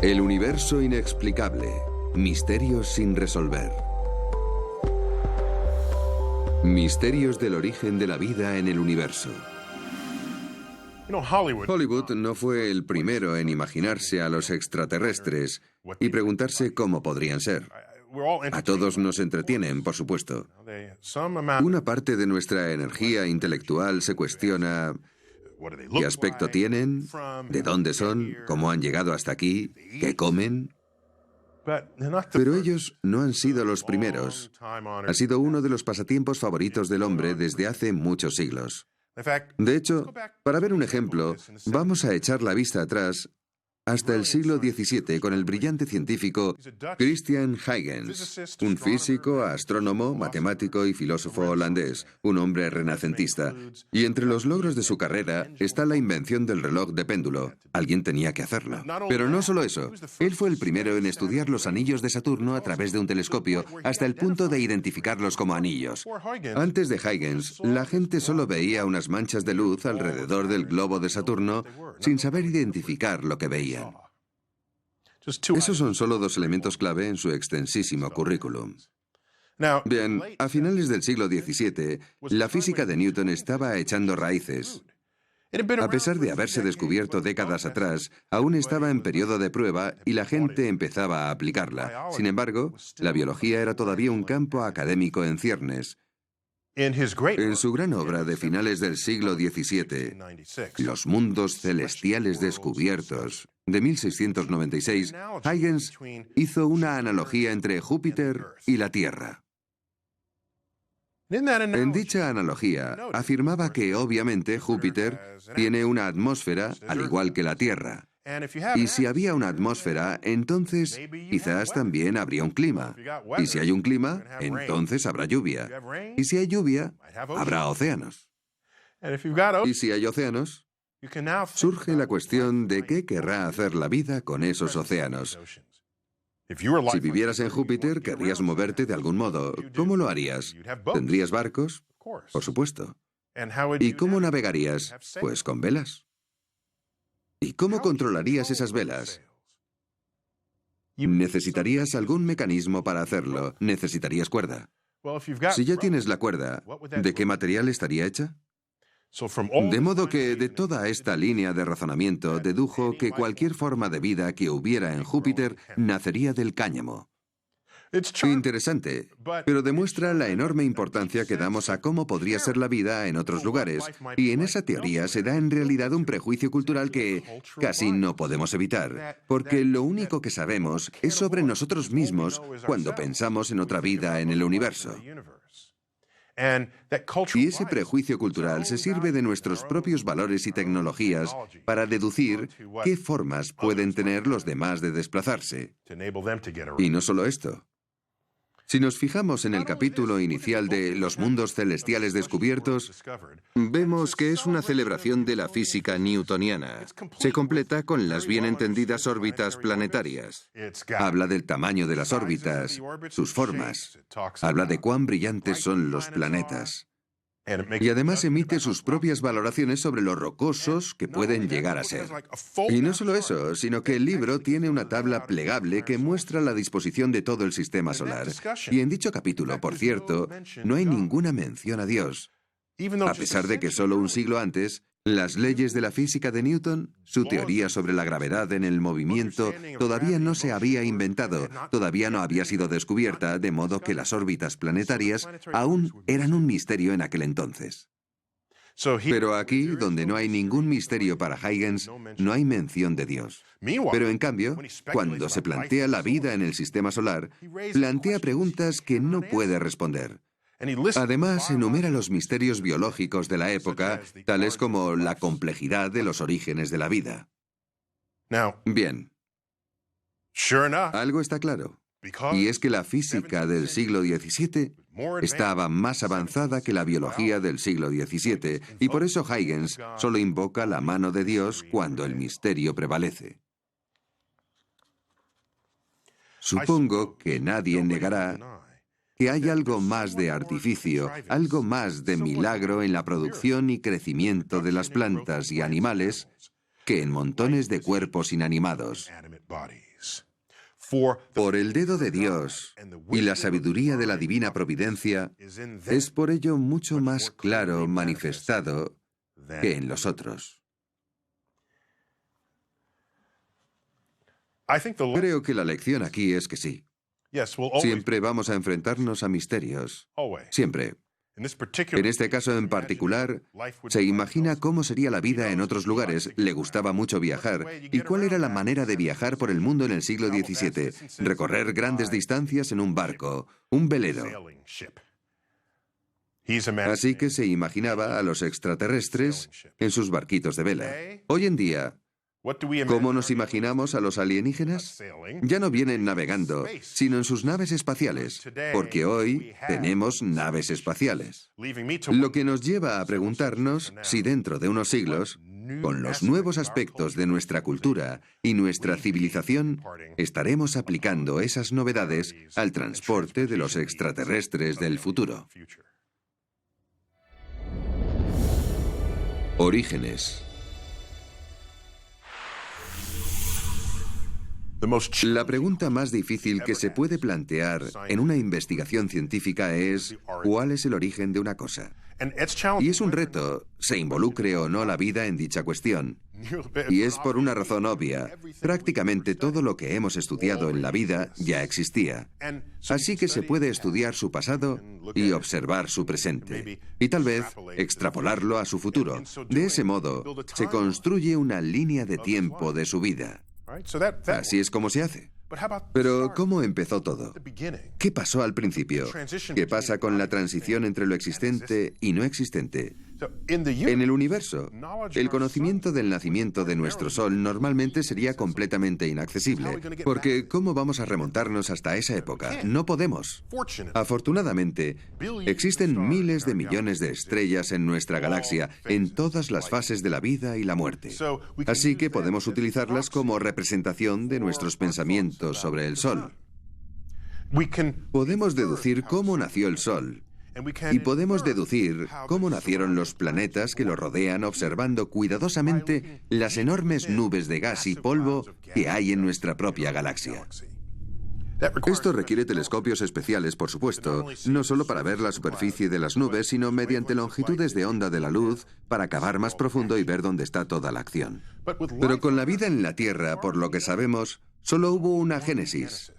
El universo inexplicable. Misterios sin resolver. Misterios del origen de la vida en el universo. Hollywood no fue el primero en imaginarse a los extraterrestres y preguntarse cómo podrían ser. A todos nos entretienen, por supuesto. Una parte de nuestra energía intelectual se cuestiona: ¿qué aspecto tienen? ¿De dónde son? ¿Cómo han llegado hasta aquí? ¿Qué comen? Pero ellos no han sido los primeros. Ha sido uno de los pasatiempos favoritos del hombre desde hace muchos siglos. De hecho, para ver un ejemplo, vamos a echar la vista atrás hasta el siglo XVII con el brillante científico Christian Huygens, un físico, astrónomo, matemático y filósofo holandés, un hombre renacentista. Y entre los logros de su carrera está la invención del reloj de péndulo. Alguien tenía que hacerlo. Pero no solo eso, él fue el primero en estudiar los anillos de Saturno a través de un telescopio hasta el punto de identificarlos como anillos. Antes de Huygens, la gente solo veía unas manchas de luz alrededor del globo de Saturno sin saber identificar lo que veían. Esos son solo dos elementos clave en su extensísimo currículum. Bien, a finales del siglo XVII, la física de Newton estaba echando raíces. A pesar de haberse descubierto décadas atrás, aún estaba en periodo de prueba y la gente empezaba a aplicarla. Sin embargo, la biología era todavía un campo académico en ciernes. En su gran obra de finales del siglo XVII, Los mundos celestiales descubiertos, de 1696, Huygens hizo una analogía entre Júpiter y la Tierra. En dicha analogía, afirmaba que obviamente Júpiter tiene una atmósfera al igual que la Tierra. Y si había una atmósfera, entonces quizás también habría un clima. Y si hay un clima, entonces habrá lluvia. Y si hay lluvia, habrá océanos. Y si hay océanos, surge la cuestión de qué querrá hacer la vida con esos océanos. Si vivieras en Júpiter, querrías moverte de algún modo. ¿Cómo lo harías? ¿Tendrías barcos? Por supuesto. ¿Y cómo navegarías? Pues con velas. ¿Y cómo controlarías esas velas? Necesitarías algún mecanismo para hacerlo. Necesitarías cuerda. Si ya tienes la cuerda, ¿de qué material estaría hecha? De modo que de toda esta línea de razonamiento dedujo que cualquier forma de vida que hubiera en Júpiter nacería del cáñamo. Interesante, pero demuestra la enorme importancia que damos a cómo podría ser la vida en otros lugares, y en esa teoría se da en realidad un prejuicio cultural que casi no podemos evitar, porque lo único que sabemos es sobre nosotros mismos cuando pensamos en otra vida en el universo. Y ese prejuicio cultural se sirve de nuestros propios valores y tecnologías para deducir qué formas pueden tener los demás de desplazarse. Y no solo esto. Si nos fijamos en el capítulo inicial de Los mundos celestiales descubiertos, vemos que es una celebración de la física newtoniana. Se completa con las bien entendidas órbitas planetarias. Habla del tamaño de las órbitas, sus formas. Habla de cuán brillantes son los planetas. Y además emite sus propias valoraciones sobre lo rocosos que pueden llegar a ser. Y no solo eso, sino que el libro tiene una tabla plegable que muestra la disposición de todo el sistema solar. Y en dicho capítulo, por cierto, no hay ninguna mención a Dios. A pesar de que solo un siglo antes, las leyes de la física de Newton, su teoría sobre la gravedad en el movimiento, todavía no se había inventado, todavía no había sido descubierta, de modo que las órbitas planetarias aún eran un misterio en aquel entonces. Pero aquí, donde no hay ningún misterio para Huygens, no hay mención de Dios. Pero en cambio, cuando se plantea la vida en el sistema solar, plantea preguntas que no puede responder. Además, enumera los misterios biológicos de la época, tales como la complejidad de los orígenes de la vida. Bien. Algo está claro, y es que la física del siglo XVII estaba más avanzada que la biología del siglo XVII, y por eso Huygens solo invoca la mano de Dios cuando el misterio prevalece. Supongo que nadie negará que hay algo más de artificio, algo más de milagro en la producción y crecimiento de las plantas y animales que en montones de cuerpos inanimados. por el dedo de Dios y la sabiduría de la divina providencia, es por ello mucho más claro manifestado que en los otros. Creo que la lección aquí es que sí. Siempre vamos a enfrentarnos a misterios. Siempre. En este caso en particular, se imagina cómo sería la vida en otros lugares, le gustaba mucho viajar. ¿Y cuál era la manera de viajar por el mundo en el siglo XVII? Recorrer grandes distancias en un barco, un velero. Así que se imaginaba a los extraterrestres en sus barquitos de vela. Hoy en día, ¿cómo nos imaginamos a los alienígenas? Ya no vienen navegando, sino en sus naves espaciales, porque hoy tenemos naves espaciales. Lo que nos lleva a preguntarnos si dentro de unos siglos, con los nuevos aspectos de nuestra cultura y nuestra civilización, estaremos aplicando esas novedades al transporte de los extraterrestres del futuro. Orígenes. La pregunta más difícil que se puede plantear en una investigación científica es ¿cuál es el origen de una cosa? Y es un reto, se involucre o no la vida en dicha cuestión. Y es por una razón obvia. Prácticamente todo lo que hemos estudiado en la vida ya existía. Así que se puede estudiar su pasado y observar su presente. Y tal vez extrapolarlo a su futuro. De ese modo, se construye una línea de tiempo de su vida. Así es como se hace. Pero, ¿cómo empezó todo? ¿Qué pasó al principio? ¿Qué pasa con la transición entre lo existente y no existente? En el universo, el conocimiento del nacimiento de nuestro Sol normalmente sería completamente inaccesible, porque ¿cómo vamos a remontarnos hasta esa época? No podemos. Afortunadamente, existen miles de millones de estrellas en nuestra galaxia, en todas las fases de la vida y la muerte. Así que podemos utilizarlas como representación de nuestros pensamientos sobre el Sol. Podemos deducir cómo nació el Sol. Y podemos deducir cómo nacieron los planetas que lo rodean observando cuidadosamente las enormes nubes de gas y polvo que hay en nuestra propia galaxia. Esto requiere telescopios especiales, por supuesto, no solo para ver la superficie de las nubes, sino mediante longitudes de onda de la luz para cavar más profundo y ver dónde está toda la acción. Pero con la vida en la Tierra, por lo que sabemos, solo hubo una génesis.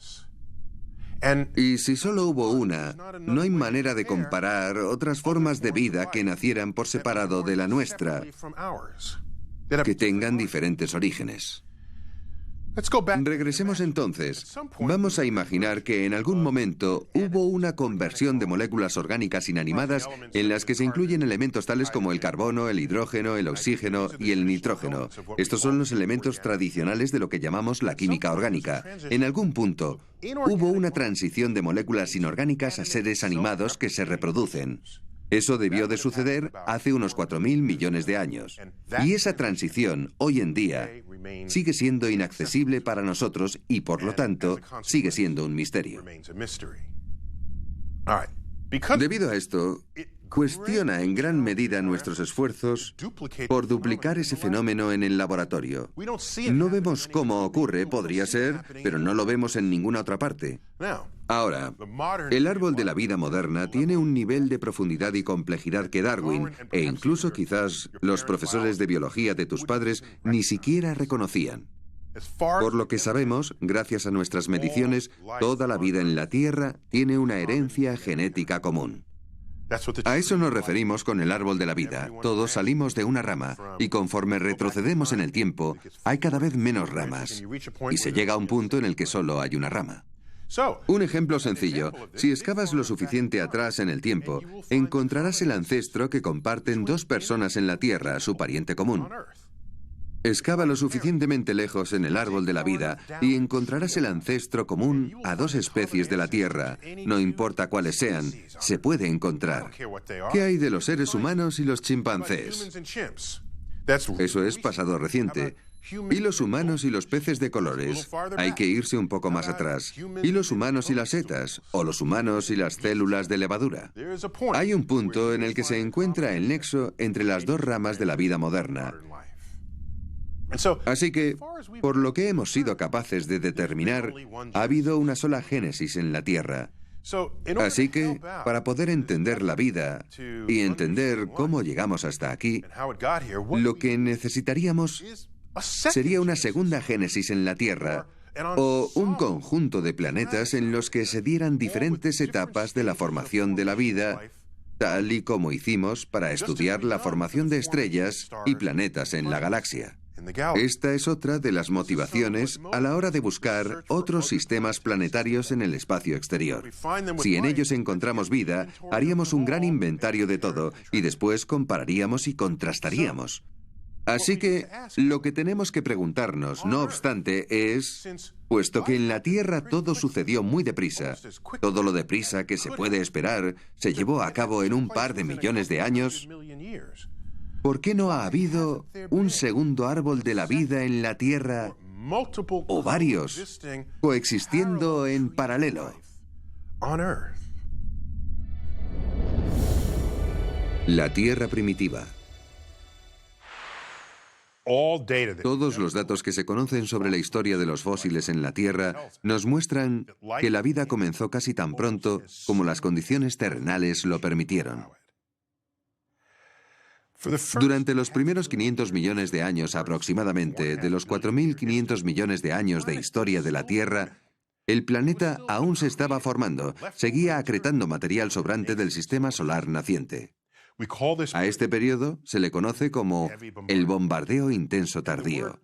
Y si solo hubo una, no hay manera de comparar otras formas de vida que nacieran por separado de la nuestra, que tengan diferentes orígenes. Regresemos entonces. Vamos a imaginar que en algún momento hubo una conversión de moléculas orgánicas inanimadas en las que se incluyen elementos tales como el carbono, el hidrógeno, el oxígeno y el nitrógeno. Estos son los elementos tradicionales de lo que llamamos la química orgánica. En algún punto, hubo una transición de moléculas inorgánicas a seres animados que se reproducen. Eso debió de suceder hace unos 4.000 millones de años. Y esa transición, hoy en día, sigue siendo inaccesible para nosotros y, por lo tanto, sigue siendo un misterio. Debido a esto, cuestiona en gran medida nuestros esfuerzos por duplicar ese fenómeno en el laboratorio. No vemos cómo ocurre, podría ser, pero no lo vemos en ninguna otra parte. Ahora, el árbol de la vida moderna tiene un nivel de profundidad y complejidad que Darwin, e incluso quizás los profesores de biología de tus padres, ni siquiera reconocían. Por lo que sabemos, gracias a nuestras mediciones, toda la vida en la Tierra tiene una herencia genética común. A eso nos referimos con el árbol de la vida. Todos salimos de una rama, y conforme retrocedemos en el tiempo, hay cada vez menos ramas, y se llega a un punto en el que solo hay una rama. Un ejemplo sencillo, si excavas lo suficiente atrás en el tiempo, encontrarás el ancestro que comparten dos personas en la Tierra, su pariente común. Excava lo suficientemente lejos en el árbol de la vida y encontrarás el ancestro común a dos especies de la Tierra. No importa cuáles sean, se puede encontrar. ¿Qué hay de los seres humanos y los chimpancés? Eso es pasado reciente. ¿Y los humanos y los peces de colores? Hay que irse un poco más atrás. ¿Y los humanos y las setas? ¿O los humanos y las células de levadura? Hay un punto en el que se encuentra el nexo entre las dos ramas de la vida moderna. Así que, por lo que hemos sido capaces de determinar, ha habido una sola génesis en la Tierra. Así que, para poder entender la vida y entender cómo llegamos hasta aquí, lo que necesitaríamos sería una segunda génesis en la Tierra, o un conjunto de planetas en los que se dieran diferentes etapas de la formación de la vida, tal y como hicimos para estudiar la formación de estrellas y planetas en la galaxia. Esta es otra de las motivaciones a la hora de buscar otros sistemas planetarios en el espacio exterior. Si en ellos encontramos vida, haríamos un gran inventario de todo y después compararíamos y contrastaríamos. Así que lo que tenemos que preguntarnos, no obstante, es, puesto que en la Tierra todo sucedió muy deprisa, todo lo deprisa que se puede esperar se llevó a cabo en un par de millones de años, ¿por qué no ha habido un segundo árbol de la vida en la Tierra, o varios, coexistiendo en paralelo? La Tierra primitiva. Todos los datos que se conocen sobre la historia de los fósiles en la Tierra nos muestran que la vida comenzó casi tan pronto como las condiciones terrenales lo permitieron. Durante los primeros 500 millones de años aproximadamente, de los 4.500 millones de años de historia de la Tierra, el planeta aún se estaba formando, seguía acretando material sobrante del sistema solar naciente. A este periodo se le conoce como el bombardeo intenso tardío.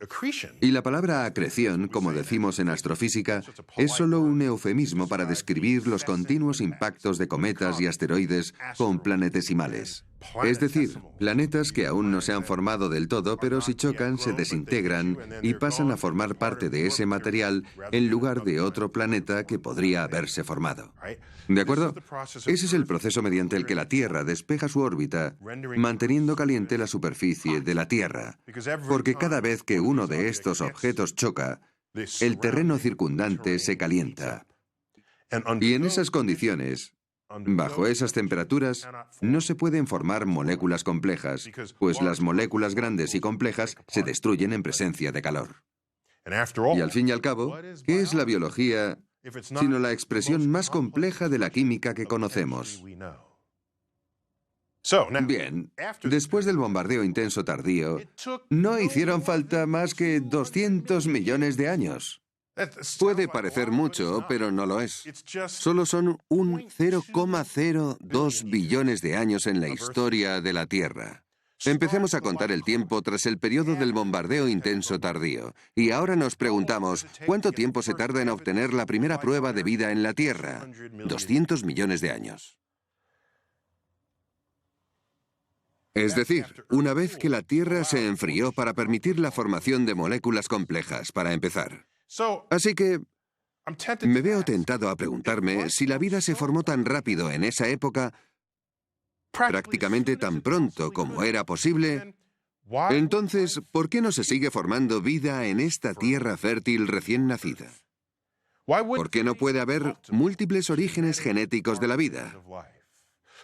Y la palabra acreción, como decimos en astrofísica, es solo un eufemismo para describir los continuos impactos de cometas y asteroides con planetesimales. Es decir, planetas que aún no se han formado del todo, pero si chocan se desintegran y pasan a formar parte de ese material en lugar de otro planeta que podría haberse formado. ¿De acuerdo? Ese es el proceso mediante el que la Tierra despeja su órbita, manteniendo caliente la superficie de la Tierra, porque cada vez que uno de estos objetos choca, el terreno circundante se calienta. Y en esas condiciones, bajo esas temperaturas, no se pueden formar moléculas complejas, pues las moléculas grandes y complejas se destruyen en presencia de calor. Y al fin y al cabo, ¿qué es la biología sino la expresión más compleja de la química que conocemos? Bien, después del bombardeo intenso tardío, no hicieron falta más que 200 millones de años. Puede parecer mucho, pero no lo es. Solo son un 0,02 billones de años en la historia de la Tierra. Empecemos a contar el tiempo tras el periodo del bombardeo intenso tardío. Y ahora nos preguntamos, ¿cuánto tiempo se tarda en obtener la primera prueba de vida en la Tierra? 200 millones de años. Es decir, una vez que la Tierra se enfrió para permitir la formación de moléculas complejas, para empezar. Así que me veo tentado a preguntarme si la vida se formó tan rápido en esa época, prácticamente tan pronto como era posible, entonces, ¿por qué no se sigue formando vida en esta tierra fértil recién nacida? ¿Por qué no puede haber múltiples orígenes genéticos de la vida?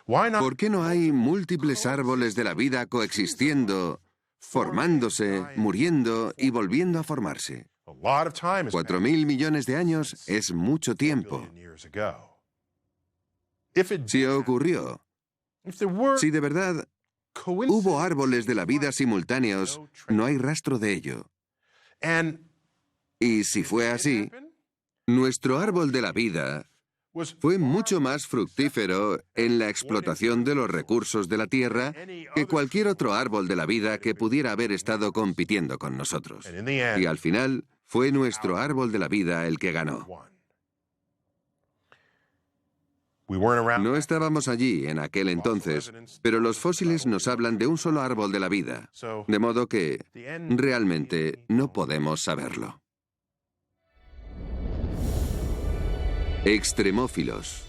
¿Por qué no hay múltiples árboles de la vida coexistiendo, formándose, muriendo y volviendo a formarse? 4.000 millones de años es mucho tiempo. Si ocurrió, si de verdad hubo árboles de la vida simultáneos, no hay rastro de ello. Y si fue así, nuestro árbol de la vida fue mucho más fructífero en la explotación de los recursos de la Tierra que cualquier otro árbol de la vida que pudiera haber estado compitiendo con nosotros. Y al final, fue nuestro árbol de la vida el que ganó. No estábamos allí en aquel entonces, pero los fósiles nos hablan de un solo árbol de la vida, de modo que realmente no podemos saberlo. Extremófilos.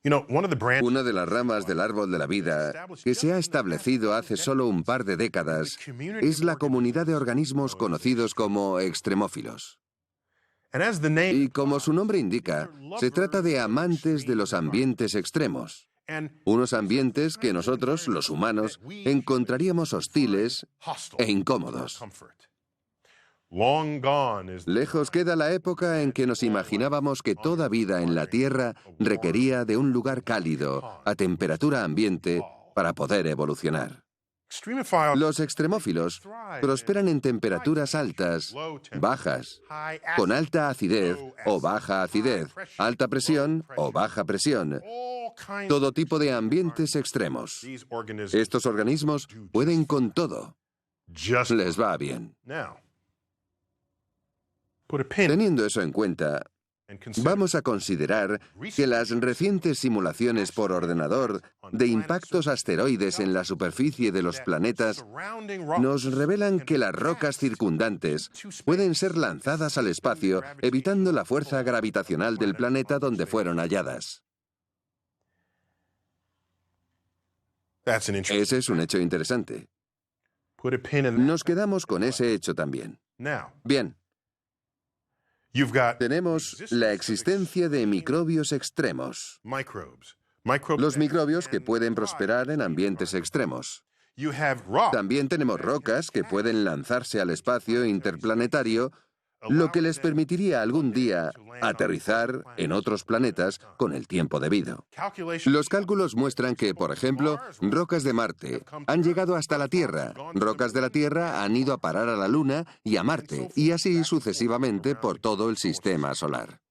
Una de las ramas del árbol de la vida que se ha establecido hace solo un par de décadas es la comunidad de organismos conocidos como extremófilos. Y como su nombre indica, se trata de amantes de los ambientes extremos. Unos ambientes que nosotros, los humanos, encontraríamos hostiles e incómodos. Lejos queda la época en que nos imaginábamos que toda vida en la Tierra requería de un lugar cálido, a temperatura ambiente, para poder evolucionar. Los extremófilos prosperan en temperaturas altas, bajas, con alta acidez o baja acidez, alta presión o baja presión, todo tipo de ambientes extremos. Estos organismos pueden con todo. Les va bien. Teniendo eso en cuenta, vamos a considerar que las recientes simulaciones por ordenador de impactos asteroides en la superficie de los planetas nos revelan que las rocas circundantes pueden ser lanzadas al espacio evitando la fuerza gravitacional del planeta donde fueron halladas. Ese es un hecho interesante. Nos quedamos con ese hecho también. Bien. Tenemos la existencia de microbios extremos. Los microbios que pueden prosperar en ambientes extremos. También tenemos rocas que pueden lanzarse al espacio interplanetario, lo que les permitiría algún día aterrizar en otros planetas con el tiempo debido. Los cálculos muestran que, por ejemplo, rocas de Marte han llegado hasta la Tierra, rocas de la Tierra han ido a parar a la Luna y a Marte, y así sucesivamente por todo el sistema solar.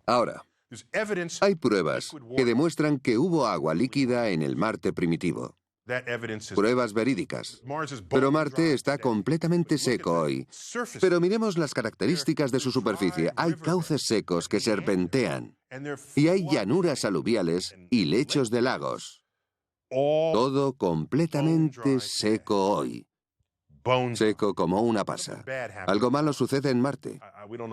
Ahora, hay pruebas que demuestran que hubo agua líquida en el Marte primitivo. Pruebas verídicas. Pero Marte está completamente seco hoy. Pero miremos las características de su superficie. Hay cauces secos que serpentean. Y hay llanuras aluviales y lechos de lagos. Todo completamente seco hoy. Seco como una pasa. Algo malo sucede en Marte.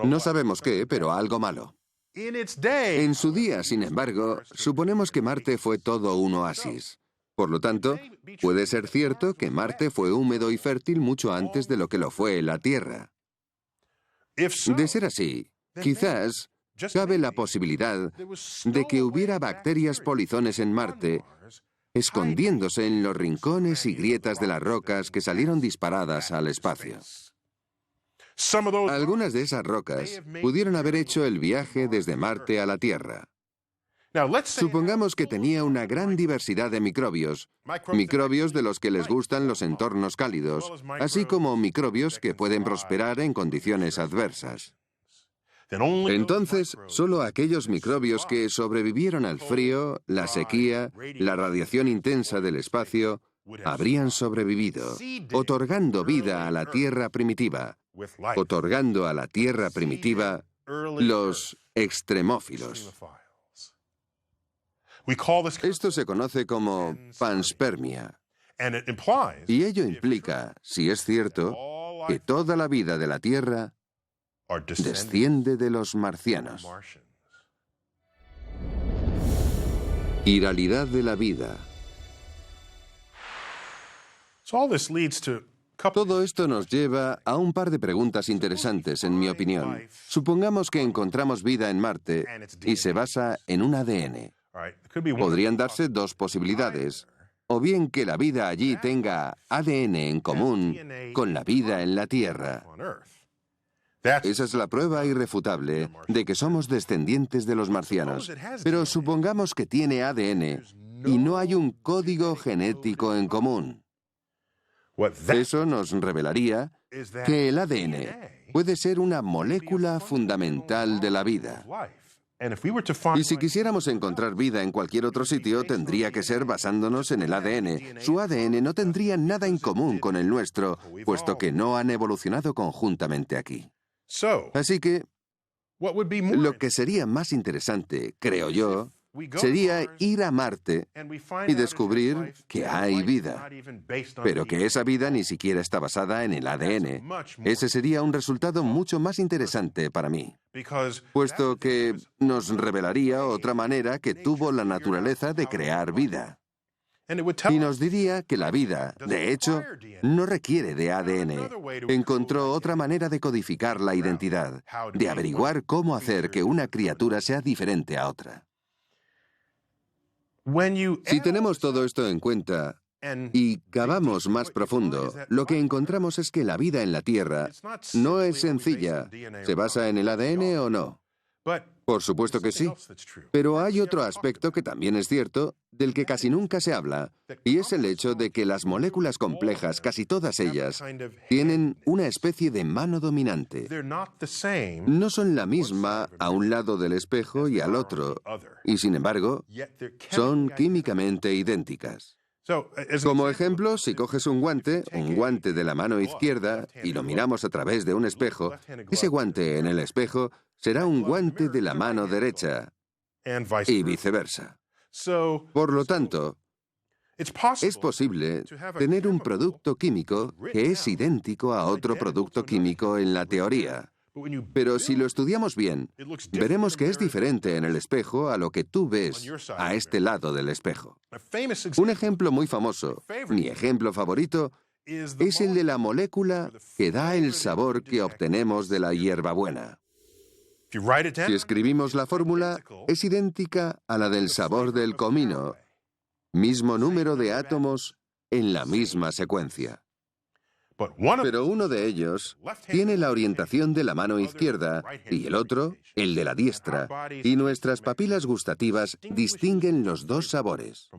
No sabemos qué, pero algo malo. En su día, sin embargo, suponemos que Marte fue todo un oasis. Por lo tanto, puede ser cierto que Marte fue húmedo y fértil mucho antes de lo que lo fue la Tierra. De ser así, quizás cabe la posibilidad de que hubiera bacterias polizones en Marte, escondiéndose en los rincones y grietas de las rocas que salieron disparadas al espacio. Algunas de esas rocas pudieron haber hecho el viaje desde Marte a la Tierra. Supongamos que tenía una gran diversidad de microbios, microbios de los que les gustan los entornos cálidos, así como microbios que pueden prosperar en condiciones adversas. Entonces, solo aquellos microbios que sobrevivieron al frío, la sequía, la radiación intensa del espacio, habrían sobrevivido, otorgando vida a la Tierra primitiva, otorgando a la Tierra primitiva los extremófilos. Esto se conoce como panspermia. Y ello implica, si es cierto, que toda la vida de la Tierra desciende de los marcianos. Iralidad de la vida. Todo esto nos lleva a un par de preguntas interesantes, en mi opinión. Supongamos que encontramos vida en Marte y se basa en un ADN. Podrían darse dos posibilidades. O bien que la vida allí tenga ADN en común con la vida en la Tierra. Esa es la prueba irrefutable de que somos descendientes de los marcianos. Pero supongamos que tiene ADN y no hay un código genético en común. Eso nos revelaría que el ADN puede ser una molécula fundamental de la vida. Y si quisiéramos encontrar vida en cualquier otro sitio, tendría que ser basándonos en el ADN. Su ADN no tendría nada en común con el nuestro, puesto que no han evolucionado conjuntamente aquí. Así que, lo que sería más interesante, creo yo, sería ir a Marte y descubrir que hay vida, pero que esa vida ni siquiera está basada en el ADN. Ese sería un resultado mucho más interesante para mí, puesto que nos revelaría otra manera que tuvo la naturaleza de crear vida. Y nos diría que la vida, de hecho, no requiere de ADN. Encontró otra manera de codificar la identidad, de averiguar cómo hacer que una criatura sea diferente a otra. Si tenemos todo esto en cuenta y cavamos más profundo, lo que encontramos es que la vida en la Tierra no es sencilla. ¿Se basa en el ADN o no? Por supuesto que sí. Pero hay otro aspecto que también es cierto, del que casi nunca se habla, y es el hecho de que las moléculas complejas, casi todas ellas, tienen una especie de mano dominante. No son la misma a un lado del espejo y al otro, y sin embargo, son químicamente idénticas. Como ejemplo, si coges un guante de la mano izquierda, y lo miramos a través de un espejo, ese guante en el espejo será un guante de la mano derecha, y viceversa. Por lo tanto, es posible tener un producto químico que es idéntico a otro producto químico en la teoría. Pero si lo estudiamos bien, veremos que es diferente en el espejo a lo que tú ves a este lado del espejo. Un ejemplo muy famoso, mi ejemplo favorito, es el de la molécula que da el sabor que obtenemos de la hierbabuena. Si escribimos la fórmula, es idéntica a la del sabor del comino, mismo número de átomos en la misma secuencia. Pero uno de ellos tiene la orientación de la mano izquierda y el otro, el de la diestra, y nuestras papilas gustativas distinguen los dos sabores.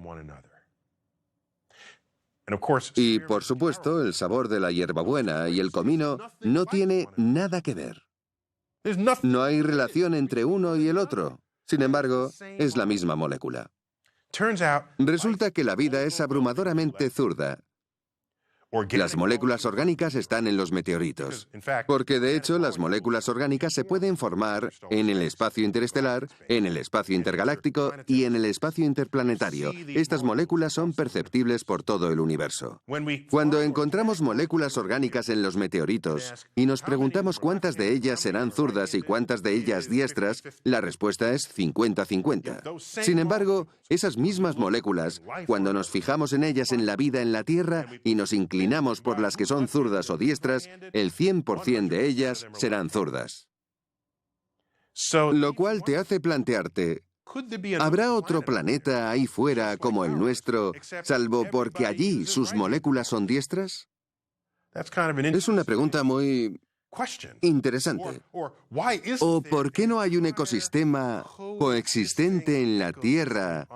Y, por supuesto, el sabor de la hierbabuena y el comino no tiene nada que ver. No hay relación entre uno y el otro. Sin embargo, es la misma molécula. Resulta que la vida es abrumadoramente zurda. Las moléculas orgánicas están en los meteoritos, porque de hecho las moléculas orgánicas se pueden formar en el espacio interestelar, en el espacio intergaláctico y en el espacio interplanetario. Estas moléculas son perceptibles por todo el universo. Cuando encontramos moléculas orgánicas en los meteoritos y nos preguntamos cuántas de ellas serán zurdas y cuántas de ellas diestras, la respuesta es 50-50. Sin embargo, esas mismas moléculas, cuando nos fijamos en ellas en la vida en la Tierra y nos inclinamos por las que son zurdas o diestras, el 100% de ellas serán zurdas. Lo cual te hace plantearte, ¿habrá otro planeta ahí fuera como el nuestro, salvo porque allí sus moléculas son diestras? Es una pregunta muy interesante. ¿O por qué no hay un ecosistema coexistente en la Tierra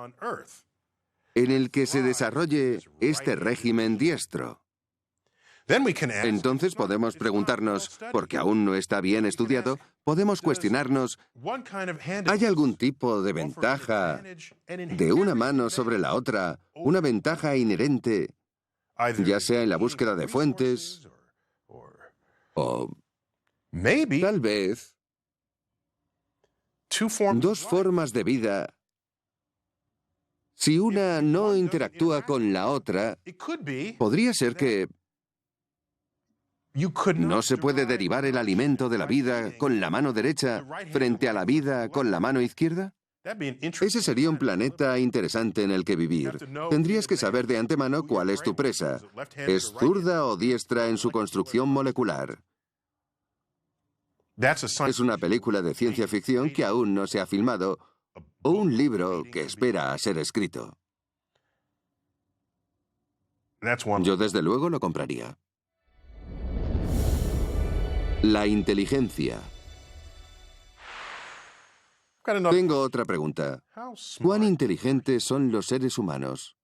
en el que se desarrolle este régimen diestro? Entonces podemos preguntarnos, porque aún no está bien estudiado, podemos cuestionarnos, ¿hay algún tipo de ventaja de una mano sobre la otra, una ventaja inherente, ya sea en la búsqueda de fuentes, o tal vez dos formas de vida? Si una no interactúa con la otra, podría ser que no se puede derivar el alimento de la vida con la mano derecha frente a la vida con la mano izquierda. Ese sería un planeta interesante en el que vivir. Tendrías que saber de antemano cuál es tu presa. ¿Es zurda o diestra en su construcción molecular? Es una película de ciencia ficción que aún no se ha filmado, o un libro que espera a ser escrito. Yo desde luego lo compraría. La inteligencia. Tengo otra pregunta. ¿Cuán inteligentes son los seres humanos?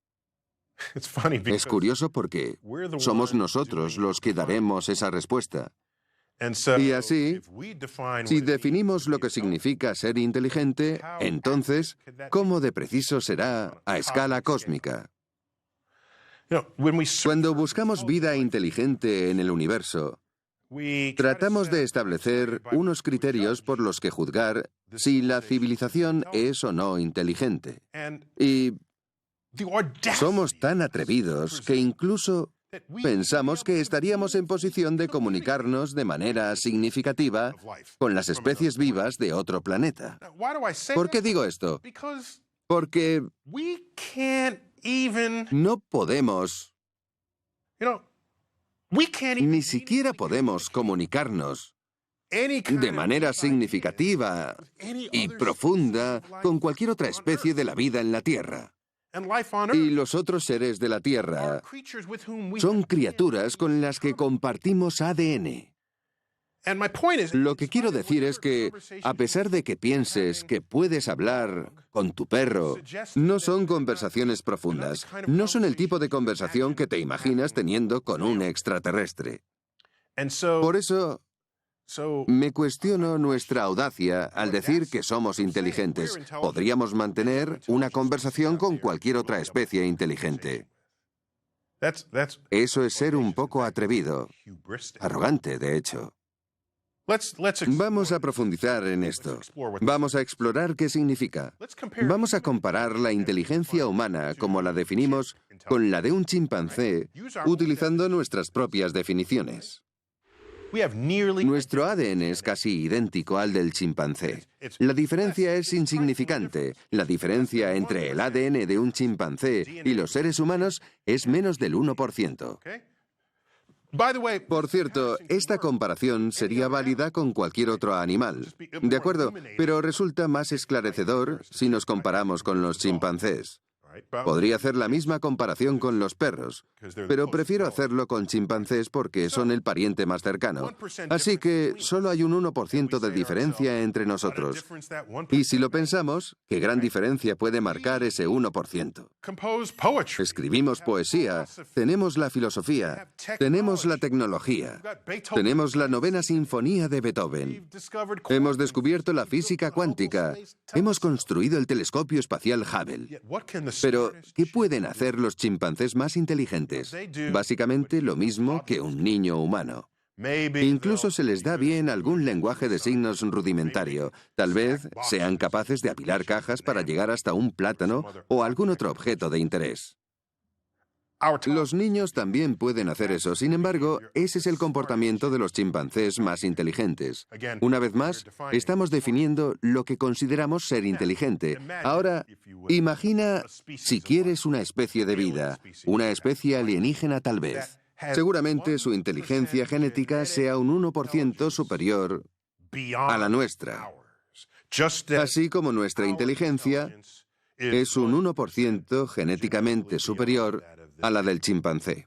Es curioso porque somos nosotros los que daremos esa respuesta. Y así, si definimos lo que significa ser inteligente, entonces, ¿cómo de preciso será a escala cósmica? Cuando buscamos vida inteligente en el universo, tratamos de establecer unos criterios por los que juzgar si la civilización es o no inteligente. Y somos tan atrevidos que incluso pensamos que estaríamos en posición de comunicarnos de manera significativa con las especies vivas de otro planeta. ¿Por qué digo esto? Porque no podemos, ni siquiera podemos comunicarnos de manera significativa y profunda con cualquier otra especie de la vida en la Tierra. Y los otros seres de la Tierra son criaturas con las que compartimos ADN. Lo que quiero decir es que, a pesar de que pienses que puedes hablar con tu perro, no son conversaciones profundas. No son el tipo de conversación que te imaginas teniendo con un extraterrestre. Por eso, me cuestiono nuestra audacia al decir que somos inteligentes. Podríamos mantener una conversación con cualquier otra especie inteligente. Eso es ser un poco atrevido, arrogante, de hecho. Vamos a profundizar en esto. Vamos a explorar qué significa. Vamos a comparar la inteligencia humana, como la definimos, con la de un chimpancé, utilizando nuestras propias definiciones. Nuestro ADN es casi idéntico al del chimpancé. La diferencia es insignificante. La diferencia entre el ADN de un chimpancé y los seres humanos es menos del 1%. Por cierto, esta comparación sería válida con cualquier otro animal. De acuerdo, pero resulta más esclarecedor si nos comparamos con los chimpancés. Podría hacer la misma comparación con los perros, pero prefiero hacerlo con chimpancés porque son el pariente más cercano. Así que solo hay un 1% de diferencia entre nosotros. Y si lo pensamos, ¿qué gran diferencia puede marcar ese 1%? Escribimos poesía, tenemos la filosofía, tenemos la tecnología, tenemos la 9ª sinfonía de Beethoven, hemos descubierto la física cuántica, hemos construido el telescopio espacial Hubble. Pero, ¿qué pueden hacer los chimpancés más inteligentes? Básicamente lo mismo que un niño humano. Incluso se les da bien algún lenguaje de signos rudimentario. Tal vez sean capaces de apilar cajas para llegar hasta un plátano o algún otro objeto de interés. Los niños también pueden hacer eso. Sin embargo, ese es el comportamiento de los chimpancés más inteligentes. Una vez más, estamos definiendo lo que consideramos ser inteligente. Ahora, imagina si quieres una especie de vida, una especie alienígena tal vez. Seguramente su inteligencia genética sea un 1% superior a la nuestra. Así como nuestra inteligencia es un 1% genéticamente superior a la del chimpancé.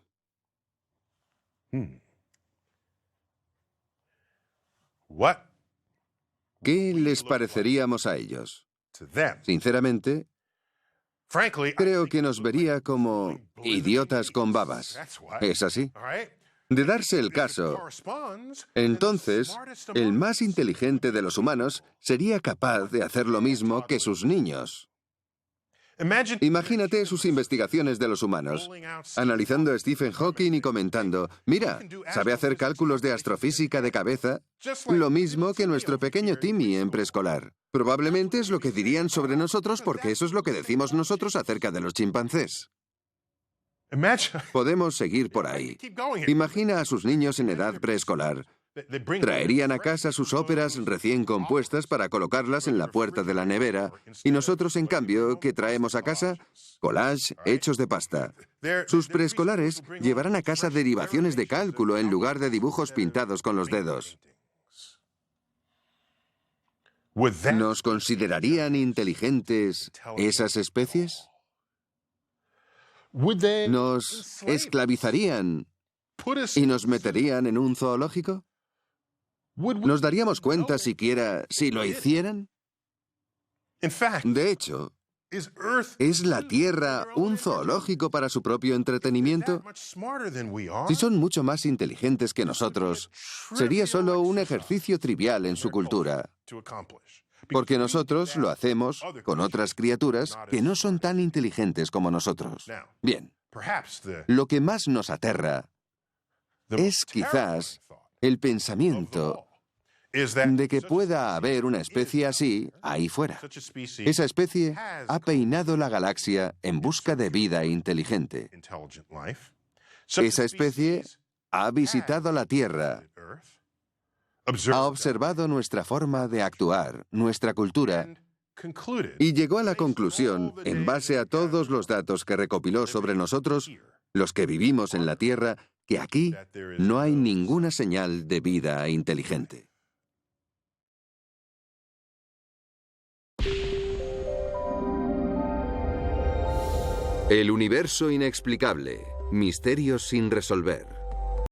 ¿Qué les pareceríamos a ellos? Sinceramente, creo que nos vería como idiotas con babas. ¿Es así? De darse el caso, entonces, el más inteligente de los humanos sería capaz de hacer lo mismo que sus niños. Imagínate sus investigaciones de los humanos, analizando a Stephen Hawking y comentando, mira, sabe hacer cálculos de astrofísica de cabeza, lo mismo que nuestro pequeño Timmy en preescolar. Probablemente es lo que dirían sobre nosotros porque eso es lo que decimos nosotros acerca de los chimpancés. Podemos seguir por ahí. Imagina a sus niños en edad preescolar. Traerían a casa sus óperas recién compuestas para colocarlas en la puerta de la nevera, y nosotros, en cambio, ¿qué traemos a casa? Collage hechos de pasta. Sus preescolares llevarán a casa derivaciones de cálculo en lugar de dibujos pintados con los dedos. ¿Nos considerarían inteligentes esas especies? ¿Nos esclavizarían y nos meterían en un zoológico? ¿Nos daríamos cuenta siquiera si lo hicieran? De hecho, ¿es la Tierra un zoológico para su propio entretenimiento? Si son mucho más inteligentes que nosotros, sería solo un ejercicio trivial en su cultura, porque nosotros lo hacemos con otras criaturas que no son tan inteligentes como nosotros. Bien, lo que más nos aterra es quizás el pensamiento de que pueda haber una especie así ahí fuera. Esa especie ha peinado la galaxia en busca de vida inteligente. Esa especie ha visitado la Tierra, ha observado nuestra forma de actuar, nuestra cultura, y llegó a la conclusión, en base a todos los datos que recopiló sobre nosotros, los que vivimos en la Tierra, que aquí no hay ninguna señal de vida inteligente. El universo inexplicable. Misterios sin resolver.